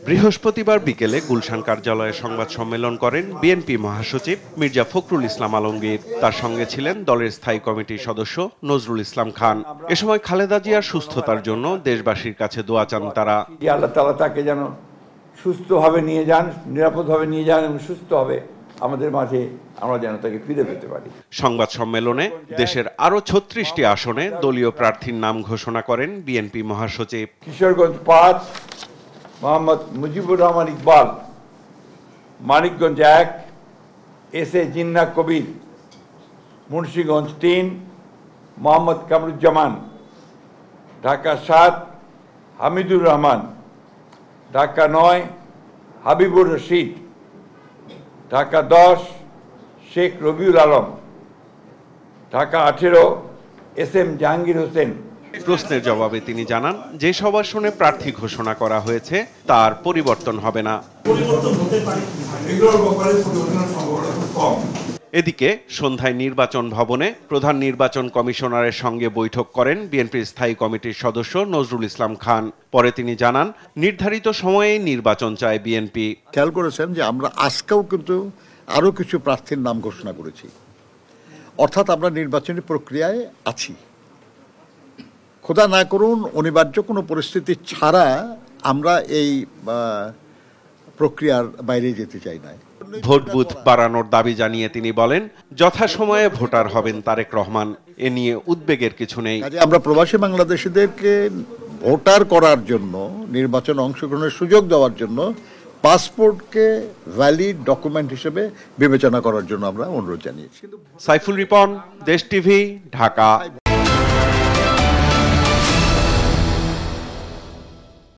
বৃহস্পতিবার বিকেলে গুলশান কার্যালয়ে সংবাদ সম্মেলন করেন বিএনপি মহাসচিব মির্জা ফখরুল ইসলাম আলমগীর। তার সঙ্গে ছিলেন দলের স্থায়ী কমিটির সদস্য নজরুল ইসলাম খান। এ সময় খালেদা জিয়ার সুস্থতার জন্য দেশবাসীর কাছে দোয়া চান তারা। আল্লাহ তাআলা তাকে যেন সুস্থভাবে নিয়ে যান, নিরাপদভাবে নিয়ে যান এবং সুস্থভাবে আমাদের মাঝে আমরা যেন তাকে ফিরে পেতে পারি। সংবাদ সম্মেলনে দেশের আরো ৩৬টি আসনে দলীয় প্রার্থীর নাম ঘোষণা করেন বিএনপি মহাসচিব। কিশোরগঞ্জ ৫ মোহাম্মদ মুজিবুর রহমান ইকবাল, মানিকগঞ্জ ১ এস.এ. জিন্নাহ কবির, মুন্সিগঞ্জ ৩ মোহাম্মদ কামরুজ্জামান, ঢাকা ৭ হামিদুর রহমান, ঢাকা ৯ হাবিবুর রশিদ, ঢাকা ১০ শেখ রবিউল আলম, ঢাকা ১৮ এস.এম. জাহাঙ্গীর হোসেন। প্রশ্নের জবাবে তিনি জানান, যেসব আসনে প্রার্থী ঘোষণা করা হয়েছে তার পরিবর্তন হবে না। এদিকে সন্ধ্যায় নির্বাচন ভবনে প্রধান নির্বাচন কমিশনারের সঙ্গে বৈঠক করেন বিএনপির স্থায়ী কমিটির সদস্য নজরুল ইসলাম খান। পরে তিনি জানান, নির্ধারিত সময়ে নির্বাচন চায় বিএনপি। খেয়াল করেছেন যে আমরা আজকেও কিন্তু আরো কিছু প্রার্থীর নাম ঘোষণা করেছি, অর্থাৎ আমরা নির্বাচনী প্রক্রিয়ায় আছি। খোদা না করুন অনিবার্য কোনো পরিস্থিতি ছাড়া আমরা এই প্রক্রিয়ার বাইরে যেতে চাই না। ভোট বুথ বাড়ানোর দাবি জানিয়ে তিনি বলেন, যথাসময়ে ভোটার হবেন তারেক রহমান, এ নিয়ে উদ্বেগের কিছু নেই। আমরা প্রবাসী বাংলাদেশিদেরকে ভোটার করার জন্য, নির্বাচনে অংশগ্রহণের সুযোগ দেওয়ার জন্য পাসপোর্টকে ভ্যালিড ডকুমেন্ট হিসেবে বিবেচনা করার জন্য আমরা অনুরোধ জানিয়েছি। সাইফুল রিপন, দেশ টিভি, ঢাকা।